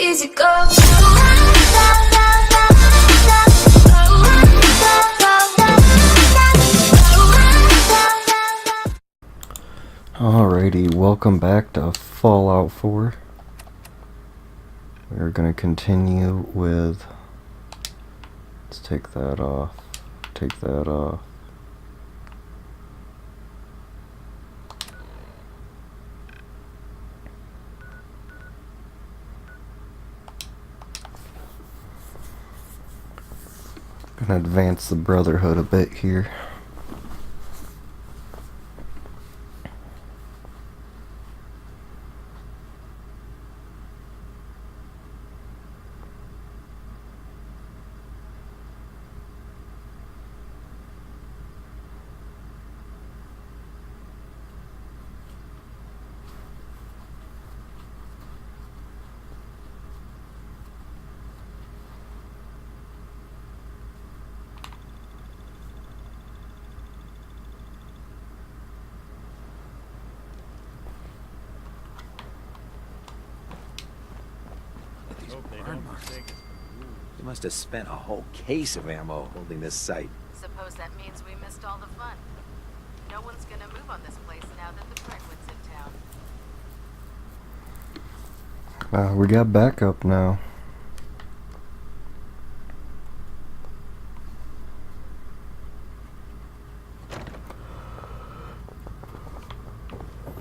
easy go. Alrighty, welcome back to Fallout 4. We're gonna continue with... Let's take that off. Take that off. Gonna advance the Brotherhood a bit here. They must have spent a whole case of ammo holding this site. Suppose that means we missed all the fun. No one's gonna move on this place now that the Brentwood's in town. We got backup now.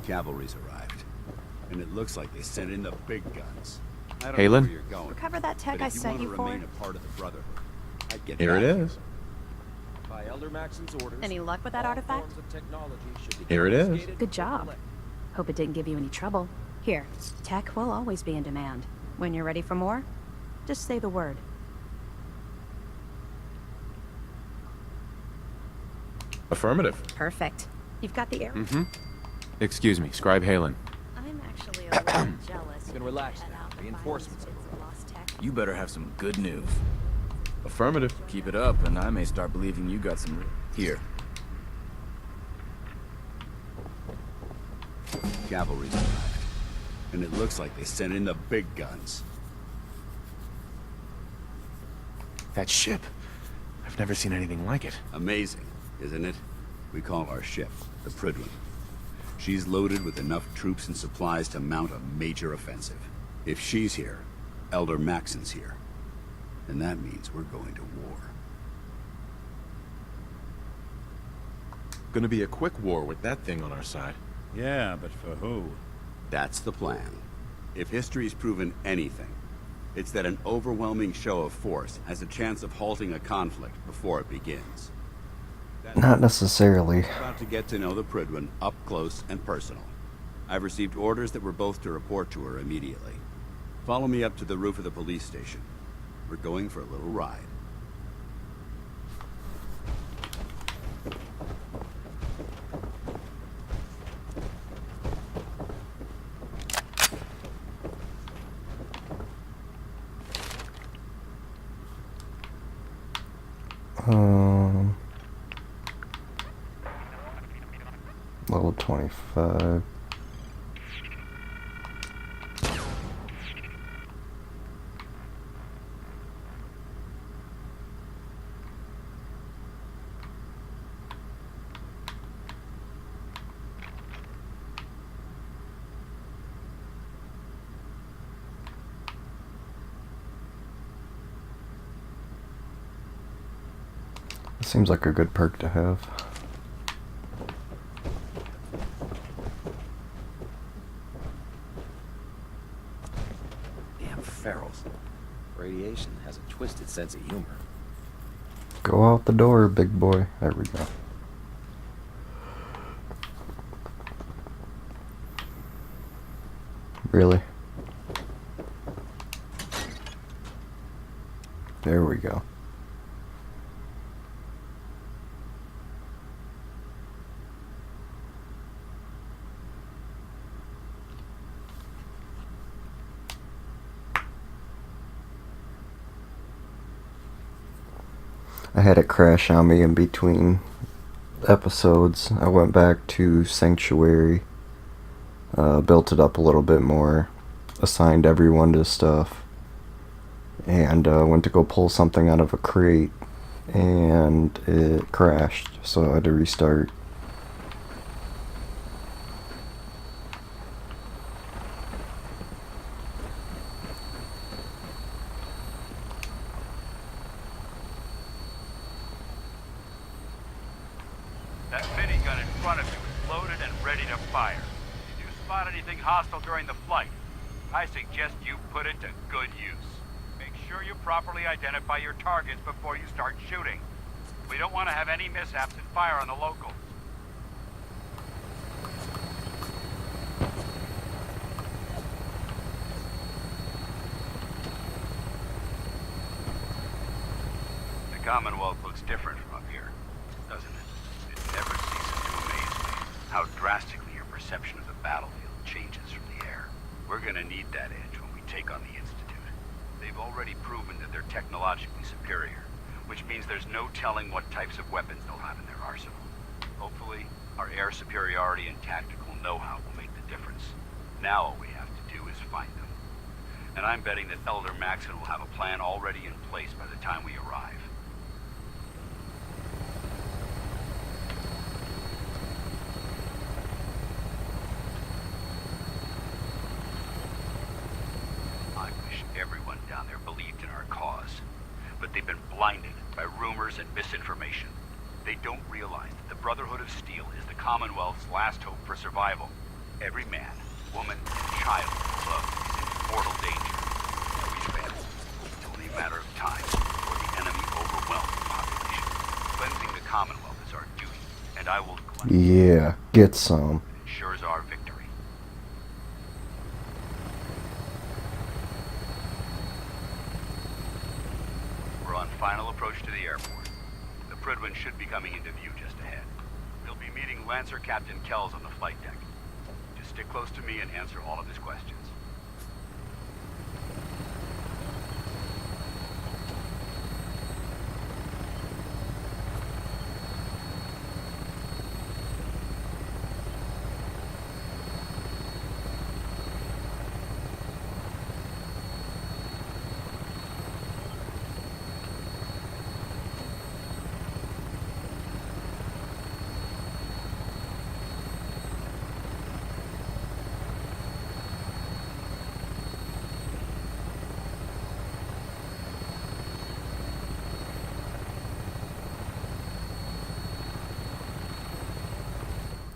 Cavalry's arrived, and it looks like they sent in the big guns. I don't know Halen? where you're going. Recover that tech but I if you sent want you to for. remain a part of the Brotherhood, I'd get Here it back. is. By Elder Maxon's orders, Any luck with that all artifact? forms of technology should be Here it is. confiscated Good and job. collected. Hope it didn't give you any trouble. Here, tech will always be in demand. When you're ready for more, just say the word. Affirmative. Perfect. You've got the air. Excuse me, Scribe Halen. I'm actually a little jealous. You can relax now. Reinforcements are You better have some good news. Affirmative. Keep it up, and I may start believing you got some... Here. Cavalry's arrived, and it looks like they sent in the big guns. That ship. I've never seen anything like it. Amazing, isn't it? We call our ship the Prydwen. She's loaded with enough troops and supplies to mount a major offensive. If she's here, Elder Maxon's here. And that means we're going to war. Gonna be a quick war with that thing on our side. Yeah, but for who? That's the plan. If history's proven anything, it's that an overwhelming show of force has a chance of halting a conflict before it begins. Not necessarily. We're about to get to know the Prydwen up close and personal. I've received orders that we're both to report to her immediately. Follow me up to the roof of the police station. We're going for a little ride. Level 25. Seems like a good perk to have. Damn ferals. Radiation has a twisted sense of humor. Go out the door, big boy. There we go. Really? There we go. I had it crash on me in between episodes. I went back to Sanctuary, built it up a little bit more, assigned everyone to stuff, and went to go pull something out of a crate, and it crashed, so I had to restart. That minigun in front of you is loaded and ready to fire. If you spot anything hostile during the flight, I suggest you put it to good use. Make sure you properly identify your targets before you start shooting. We don't want to have any mishaps and fire on the locals. The Commonwealth looks different from up here, doesn't it? It never ceases to amaze me how drastically your perception of the battlefield changes from the air. We're gonna need that edge when we take on the Institute. They've already proven that they're technologically superior, which means there's no telling what types of weapons they'll have in their arsenal. Hopefully, our air superiority and tactical know-how will make the difference. Now all we have to do is find them. And I'm betting that Elder Maxon will have a plan already in place by the time we arrive. I wish everyone down there believed in our cause, but they've been blinded by rumors and misinformation. They don't realize that the Brotherhood of Steel is the Commonwealth's last hope for survival. Every man, woman, and child below is in mortal danger. If we fail, it's only a matter of time before the enemy overwhelms the population. Cleansing the Commonwealth is our duty, and I will cleanse Yeah, get some. it ensures our victory. We're on final approach to the airport. The Prydwen should be coming into view just ahead. We'll be meeting Lancer Captain Kells on the flight deck. Just stick close to me and answer all of his questions.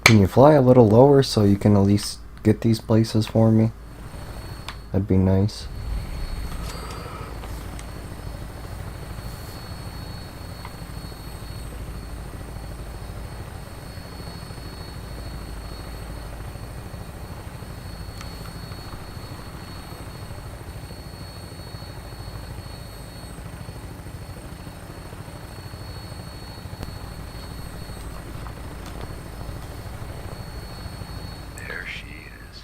Can you fly a little lower so you can at least get these places for me? That'd be nice. There she is.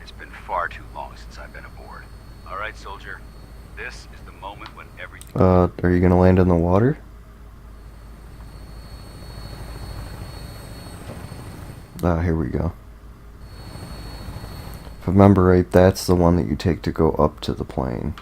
It's been far too long since I've been aboard. All right, soldier. This is the moment when everything... Are you gonna land in the water? Ah, here we go. If I remember right, that's the one that you take to go up to the plane.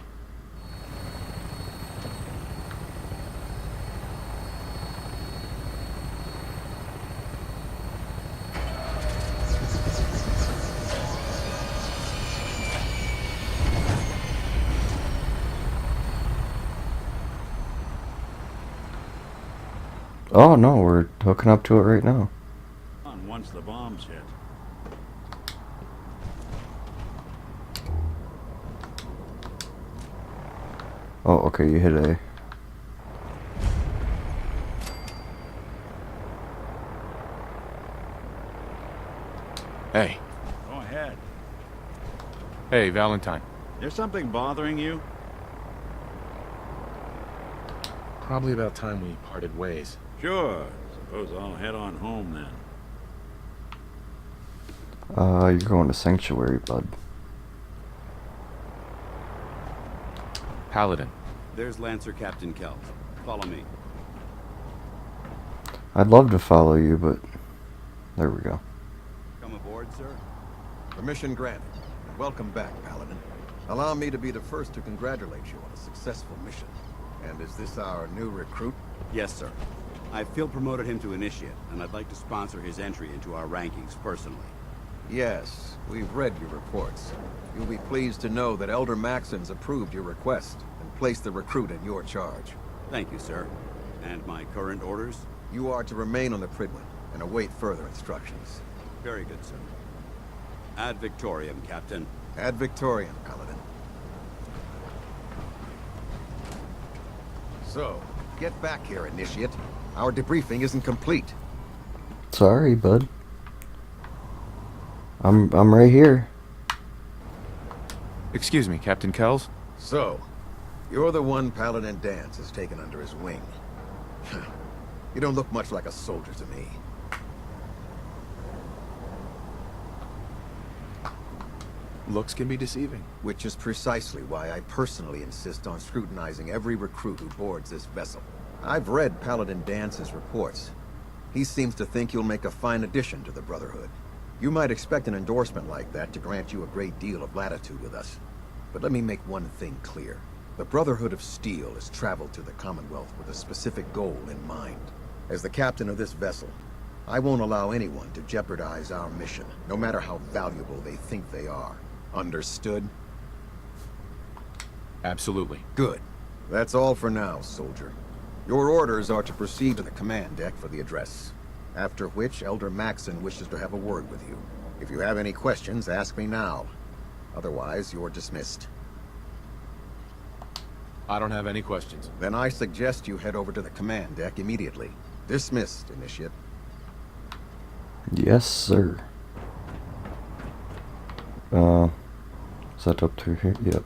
Oh no, we're hooking up to it right now. Once the bombs hit. Oh, okay, you hit A. Hey. Go ahead. Hey, Valentine. There's something bothering you? Probably about time we parted ways. Sure. Suppose I'll head on home then. You're going to Sanctuary, bud. Paladin. There's Lancer Captain Kells. Follow me. I'd love to follow you, but there we go. Come aboard, sir. Permission granted. Welcome back, Paladin. Allow me to be the first to congratulate you on a successful mission. And is this our new recruit? Yes, sir. I feel promoted him to initiate, and I'd like to sponsor his entry into our rankings personally. Yes, we've read your reports. You'll be pleased to know that Elder Maxon's approved your request and placed the recruit in your charge. Thank you, sir. And my current orders? You are to remain on the Prydwen and await further instructions. Very good, sir. Ad Victoriam, Captain. Ad Victoriam, Paladin. So, get back here, Initiate. Our debriefing isn't complete. Sorry, bud. I'm right here. Excuse me, Captain Kells? So, you're the one Paladin Danse has taken under his wing. You don't look much like a soldier to me. Looks can be deceiving. Which is precisely why I personally insist on scrutinizing every recruit who boards this vessel. I've read Paladin Dance's reports. He seems to think you'll make a fine addition to the Brotherhood. You might expect an endorsement like that to grant you a great deal of latitude with us. But let me make one thing clear. The Brotherhood of Steel has traveled to the Commonwealth with a specific goal in mind. As the captain of this vessel, I won't allow anyone to jeopardize our mission, no matter how valuable they think they are. Understood? Absolutely. Good. That's all for now, soldier. Your orders are to proceed to the command deck for the address. After which, Elder Maxon wishes to have a word with you. If you have any questions, ask me now. Otherwise, you're dismissed. I don't have any questions. Then I suggest you head over to the command deck immediately. Dismissed, Initiate. Yes, sir. Is that up to here? Yep.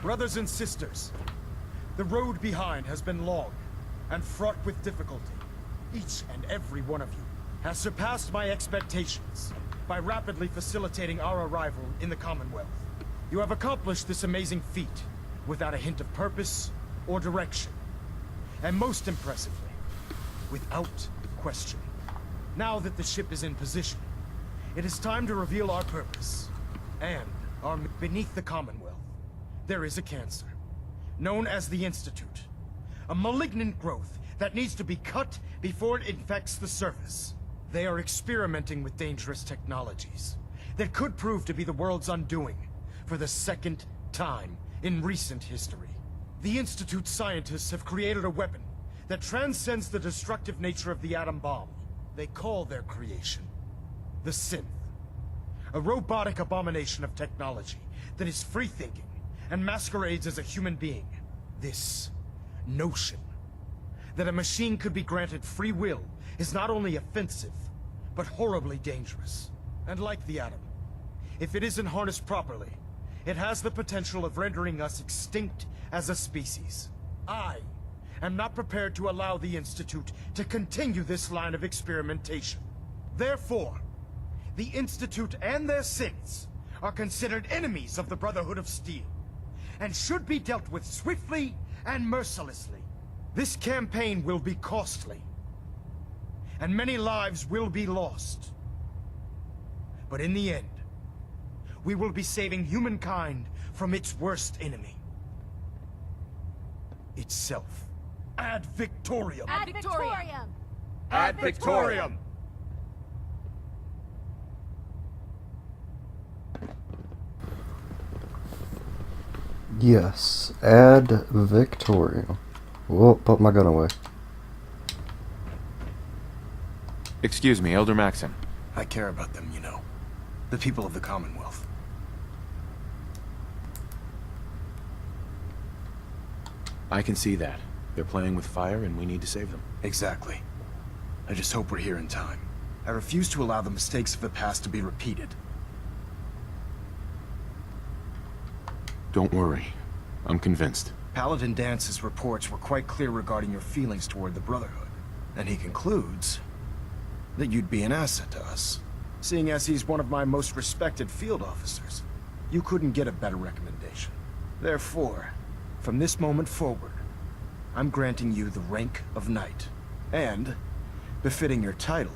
Brothers and sisters, the road behind has been long and fraught with difficulty. Each and every one of you has surpassed my expectations by rapidly facilitating our arrival in the Commonwealth. You have accomplished this amazing feat without a hint of purpose or direction. And most impressively, without question. Now that the ship is in position, it is time to reveal our purpose. And beneath the Commonwealth, there is a cancer, known as the Institute. A malignant growth that needs to be cut before it infects the surface. They are experimenting with dangerous technologies that could prove to be the world's undoing for the second time in recent history. The Institute scientists have created a weapon that transcends the destructive nature of the atom bomb. They call their creation the Synth. A robotic abomination of technology that is free-thinking and masquerades as a human being. This notion that a machine could be granted free will is not only offensive, but horribly dangerous. And like the atom, if it isn't harnessed properly, it has the potential of rendering us extinct as a species. I am not prepared to allow the Institute to continue this line of experimentation. Therefore, the Institute and their synths are considered enemies of the Brotherhood of Steel, and should be dealt with swiftly and mercilessly. This campaign will be costly, and many lives will be lost. But in the end, we will be saving humankind from its worst enemy. Itself. Ad Victoriam! Ad Victoriam! Ad Victoriam! Yes, Ad Victoriam. Whoa, put my gun away. Excuse me, Elder Maxon. I care about them, you know. The people of the Commonwealth. I can see that. They're playing with fire and we need to save them. Exactly. I just hope we're here in time. I refuse to allow the mistakes of the past to be repeated. Don't worry. I'm convinced. Paladin Dance's reports were quite clear regarding your feelings toward the Brotherhood. And he concludes that you'd be an asset to us. Seeing as he's one of my most respected field officers, you couldn't get a better recommendation. Therefore, From this moment forward, I'm granting you the rank of knight. And, befitting your title,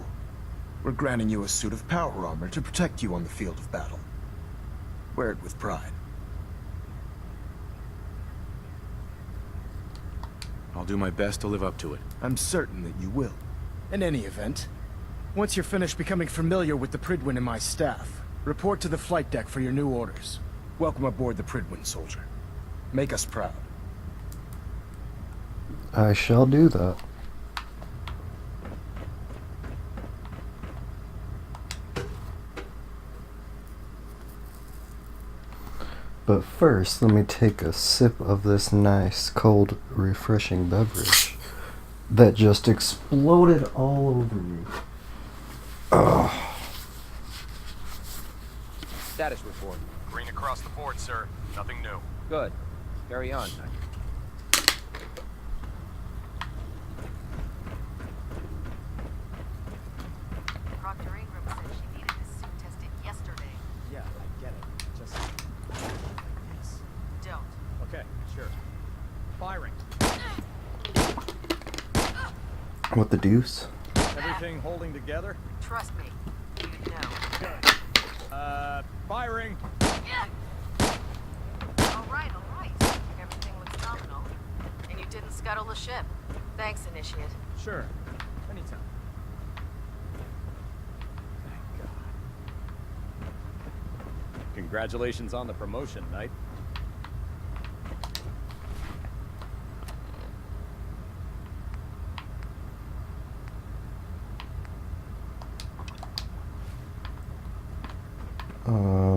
we're granting you a suit of power armor to protect you on the field of battle. Wear it with pride. I'll do my best to live up to it. I'm certain that you will. In any event, once you're finished becoming familiar with the Prydwen and my staff, report to the flight deck for your new orders. Welcome aboard the Prydwen, soldier. Make us proud. I shall do that. But first, let me take a sip of this nice, cold, refreshing beverage that just exploded all over me. Ugh. Status report. Green across the board, sir. Nothing new. Good. Carry on, Knight. Proctor Ingram said she needed this suit tested yesterday. Yeah, I get it. Just... Yes. Don't. Okay, sure. Firing. What the deuce? Everything holding together? Trust me. You know. Good. Firing. All right. Everything looks nominal. And you didn't scuttle the ship. Thanks, Initiate. Sure. Anytime. Thank God. Congratulations on the promotion, Knight.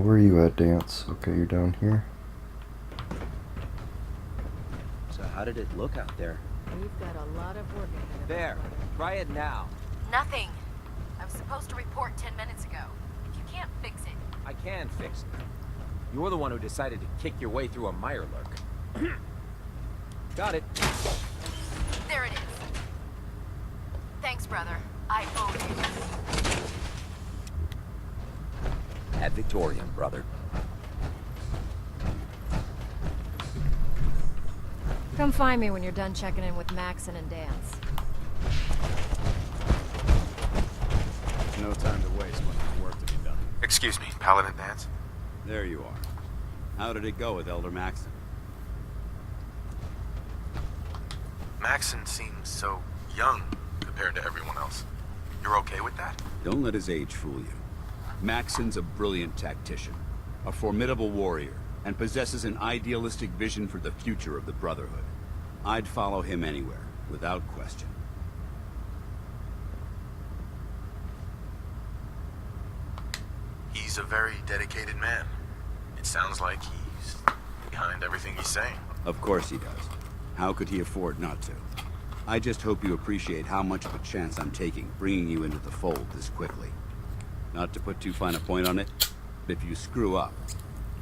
Where are you at, Dance? Okay, you're down here. So how did it look out there? We've got a lot of work ahead of us. There. Try it now. Nothing. I was supposed to report 10 minutes ago. If you can't fix it. I can fix it. You're the one who decided to kick your way through a Mirelurk. Got it. There it is. Thanks, brother. I owe you. Ad Victoriam, brother. Come find me when you're done checking in with Maxon and Dance. No time to waste when there's work to be done. Excuse me, Paladin Dance? There you are. How did it go with Elder Maxon? Maxon seems so young compared to everyone else. You're okay with that? Don't let his age fool you. Maxon's a brilliant tactician, a formidable warrior, and possesses an idealistic vision for the future of the Brotherhood. I'd follow him anywhere, without question. He's a very dedicated man. It sounds like he's behind everything he's saying. Of course he does. How could he afford not to? I just hope you appreciate how much of a chance I'm taking bringing you into the fold this quickly. Not to put too fine a point on it, but if you screw up,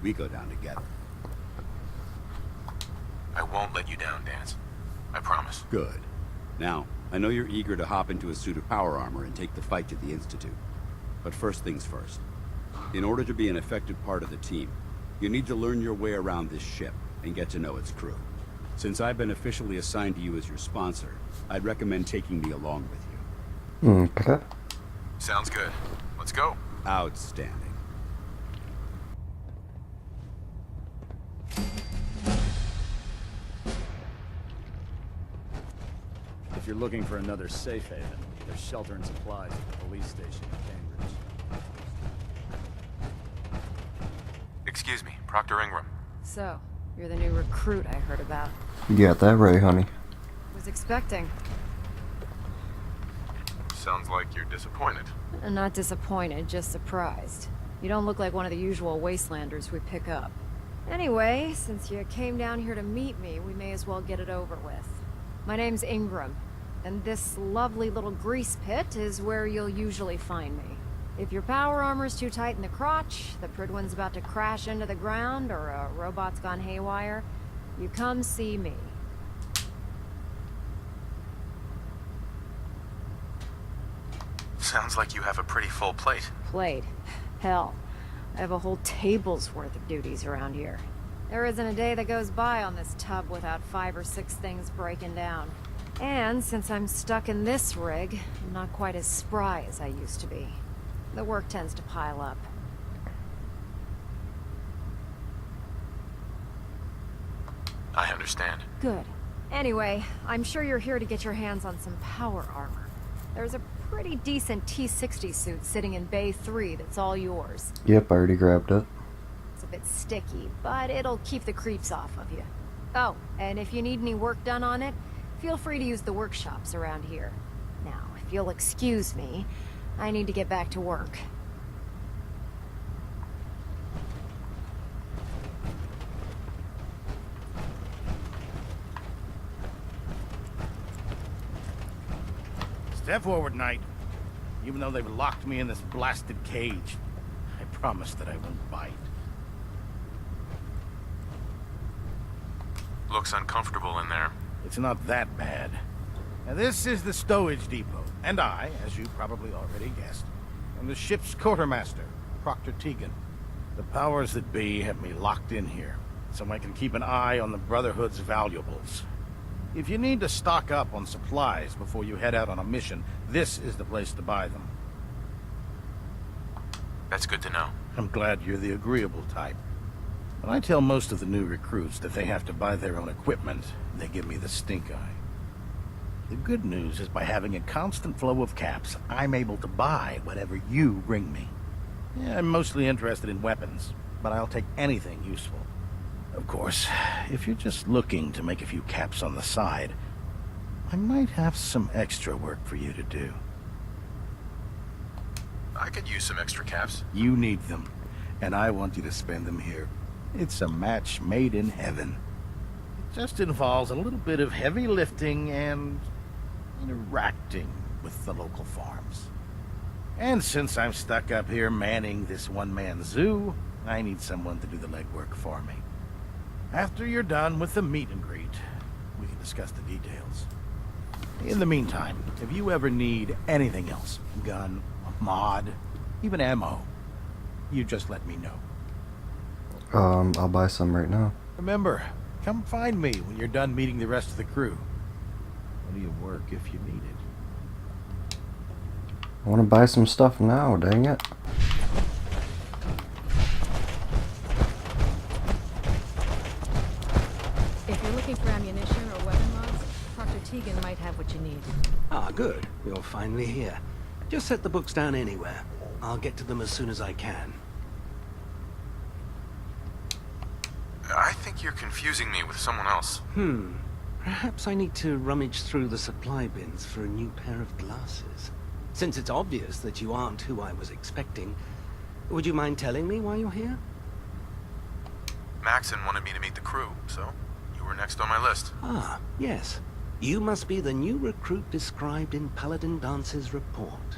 we go down together. I won't let you down, Dance. I promise. Good. Now, I know you're eager to hop into a suit of power armor and take the fight to the Institute. But first things first. In order to be an effective part of the team, you need to learn your way around this ship and get to know its crew. Since I've been officially assigned to you as your sponsor, I'd recommend taking me along with you. Okay. Sounds good. Let's go. Outstanding. If you're looking for another safe haven, there's shelter and supplies at the police station in Cambridge. Excuse me, Proctor Ingram. So, you're the new recruit I heard about. You got that right, honey. Was expecting. Sounds like you're disappointed. Not disappointed, just surprised. You don't look like one of the usual wastelanders we pick up. Anyway, since you came down here to meet me, we may as well get it over with. My name's Ingram, and this lovely little grease pit is where you'll usually find me. If your power armor's too tight in the crotch, the Prydwen's about to crash into the ground, or a robot's gone haywire, you come see me. Sounds like you have a pretty full plate. Plate. Hell, I have a whole table's worth of duties around here. There isn't a day that goes by on this tub without 5 or 6 things breaking down. And since I'm stuck in this rig, I'm not quite as spry as I used to be. The work tends to pile up. I understand. Good. Anyway, I'm sure you're here to get your hands on some power armor. There's a pretty decent T-60 suit sitting in Bay 3 that's all yours. Yep, I already grabbed it. It's a bit sticky, but it'll keep the creeps off of you. Oh, and if you need any work done on it, feel free to use the workshops around here. Now, if you'll excuse me, I need to get back to work. Step forward, Knight. Even though they've locked me in this blasted cage, I promise that I won't bite. Looks uncomfortable in there. It's not that bad. Now, this is the stowage depot, and I, as you probably already guessed, am the ship's quartermaster, Proctor Tegan. The powers that be have me locked in here, so I can keep an eye on the Brotherhood's valuables. If you need to stock up on supplies before you head out on a mission, this is the place to buy them. That's good to know. I'm glad you're the agreeable type. When I tell most of the new recruits that they have to buy their own equipment, they give me the stink eye. The good news is by having a constant flow of caps, I'm able to buy whatever you bring me. Yeah, I'm mostly interested in weapons, but I'll take anything useful. Of course, if you're just looking to make a few caps on the side, I might have some extra work for you to do. I could use some extra caps. You need them, and I want you to spend them here. It's a match made in heaven. It just involves a little bit of heavy lifting and interacting with the local farms. And since I'm stuck up here manning this one-man zoo, I need someone to do the legwork for me. After you're done with the meet and greet, we can discuss the details. In the meantime, if you ever need anything else, gun, a mod, even ammo, you just let me know. I'll buy some right now. Remember, come find me when you're done meeting the rest of the crew. Plenty of work if you need it. I want to buy some stuff now, dang it. If you're looking for ammunition or weapon mods, Proctor Tegan might have what you need. Ah, good. You're finally here. Just set the books down anywhere. I'll get to them as soon as I can. I think you're confusing me with someone else. Perhaps I need to rummage through the supply bins for a new pair of glasses. Since it's obvious that you aren't who I was expecting, would you mind telling me why you're here? Maxon wanted me to meet the crew, so you were next on my list. Ah, yes. You must be the new recruit described in Paladin Dance's report.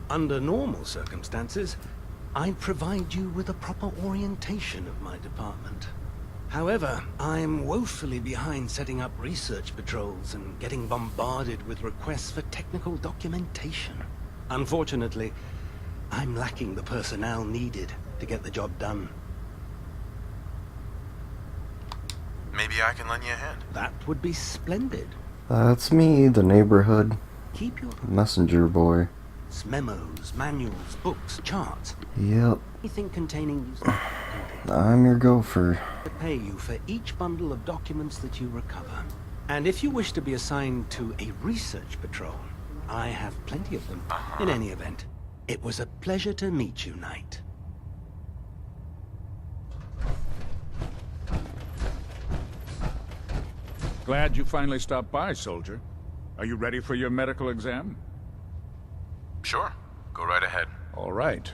Under normal circumstances, I'd provide you with a proper orientation of my department. However, I'm woefully behind setting up research patrols and getting bombarded with requests for technical documentation. Unfortunately, I'm lacking the personnel needed to get the job done. Maybe I can lend you a hand. That would be splendid. That's me, the neighborhood Keep your messenger boy. memos, manuals, books, charts. Yep, Anything containing useful I'm your gopher. to pay you for each bundle of documents that you recover. And if you wish to be assigned to a research patrol, I have plenty of them. In any event, it was a pleasure to meet you, Knight. Glad you finally stopped by, soldier. Are you ready for your medical exam? Sure. Go right ahead. All right.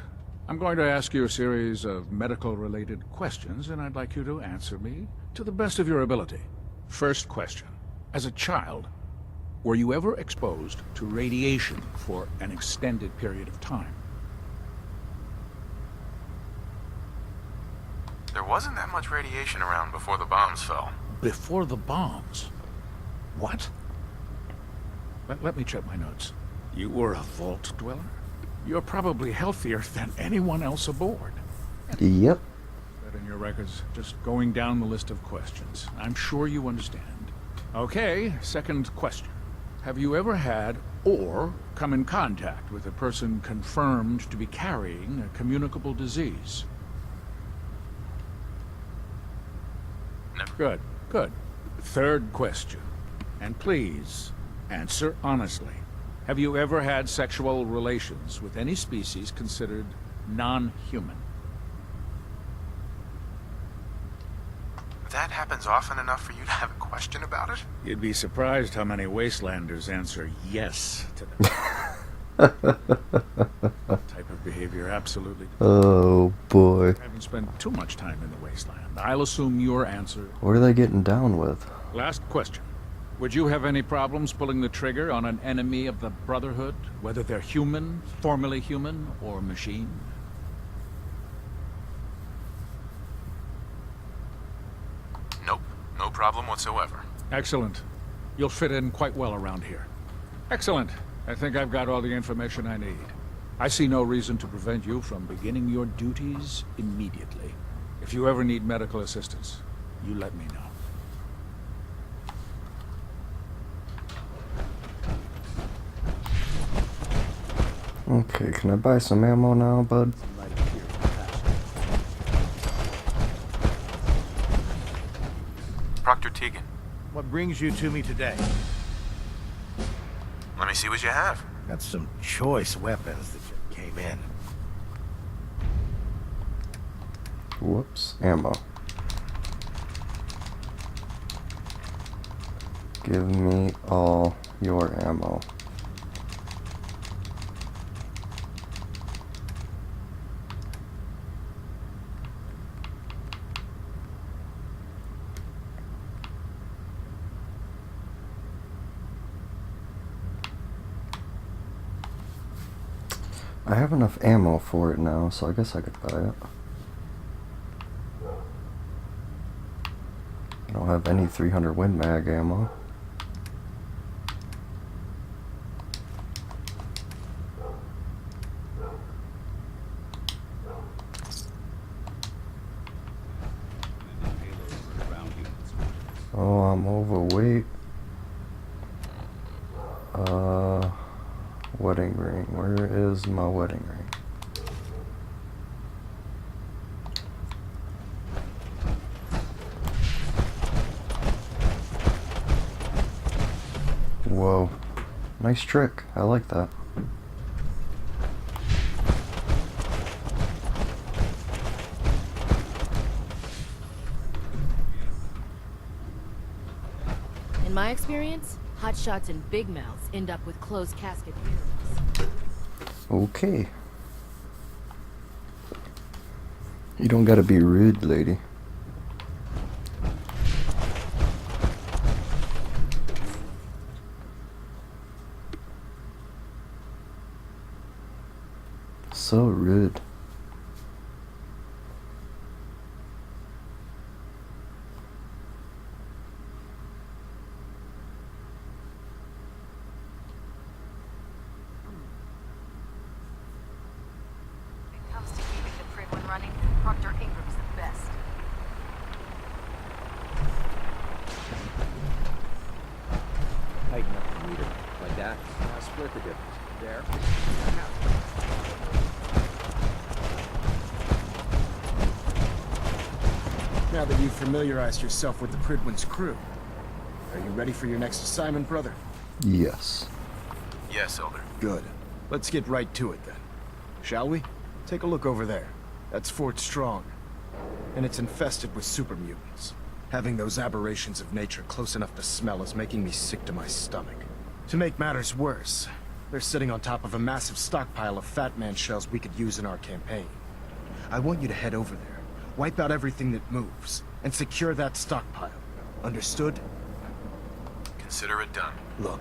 I'm going to ask you a series of medical-related questions, and I'd like you to answer me to the best of your ability. First question. As a child, were you ever exposed to radiation for an extended period of time? There wasn't that much radiation around before the bombs fell. Before the bombs? What? Let me check my notes. You were a vault dweller? You're probably healthier than anyone else aboard. Yep. that in your records. Just going down the list of questions. I'm sure you understand. Okay, second question. Have you ever had or come in contact with a person confirmed to be carrying a communicable disease? Never. Good, good. Third question. And please, answer honestly. Have you ever had sexual relations with any species considered non-human? That happens often enough for you to have a question about it? You'd be surprised how many Wastelanders answer yes to that. Type of behavior, absolutely. Oh boy. I haven't spent too much time in the Wasteland. I'll assume your answer. What are they getting down with? Last question. Would you have any problems pulling the trigger on an enemy of the Brotherhood, whether they're human, formerly human, or machine? Nope. No problem whatsoever. Excellent. You'll fit in quite well around here. Excellent. I think I've got all the information I need. I see no reason to prevent you from beginning your duties immediately. If you ever need medical assistance, you let me know. Okay, can I buy some ammo now, bud? Proctor Tegan, What brings you to me today? let me see what you have. Got some choice weapons that just came in. Whoops, ammo. Give me all your ammo. I have enough ammo for it now, so I guess I could buy it. I don't have any 300 Win Mag ammo. Oh, I'm overweight. Wedding ring. Where is my wedding ring? Whoa. Nice trick. I like that. In my experience, hotshots and big mouths end up with closed casket funerals. Okay. You don't gotta be rude, lady. So rude. When it comes to keeping the Prydwen running, Proctor Ingram's the best. Tighten up the meter. Like that. Now split the difference. There. Now that you've familiarized yourself with the Prydwen's crew, are you ready for your next assignment, brother? Yes. Yes, Elder. Good. Let's get right to it then. Shall we? Take a look over there. That's Fort Strong. And it's infested with super mutants. Having those aberrations of nature close enough to smell is making me sick to my stomach. To make matters worse, they're sitting on top of a massive stockpile of Fat Man shells we could use in our campaign. I want you to head over there, wipe out everything that moves, and secure that stockpile. Understood? Consider it done. Look,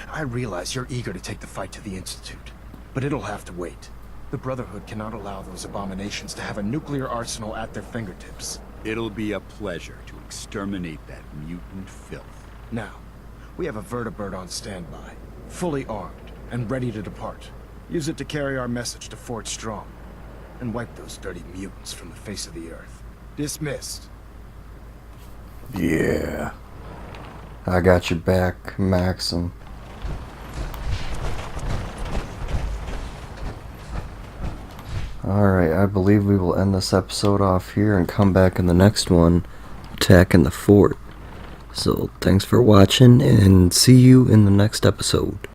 I realize you're eager to take the fight to the Institute, but it'll have to wait. The Brotherhood cannot allow those abominations to have a nuclear arsenal at their fingertips. It'll be a pleasure to exterminate that mutant filth. Now, we have a vertibird on standby, fully armed and ready to depart. Use it to carry our message to Fort Strong, and wipe those dirty mutants from the face of the earth. Dismissed. Yeah. I got your back, Maxim. Alright, I believe we will end this episode off here and come back in the next one, attacking the fort. So, thanks for watching, and see you in the next episode.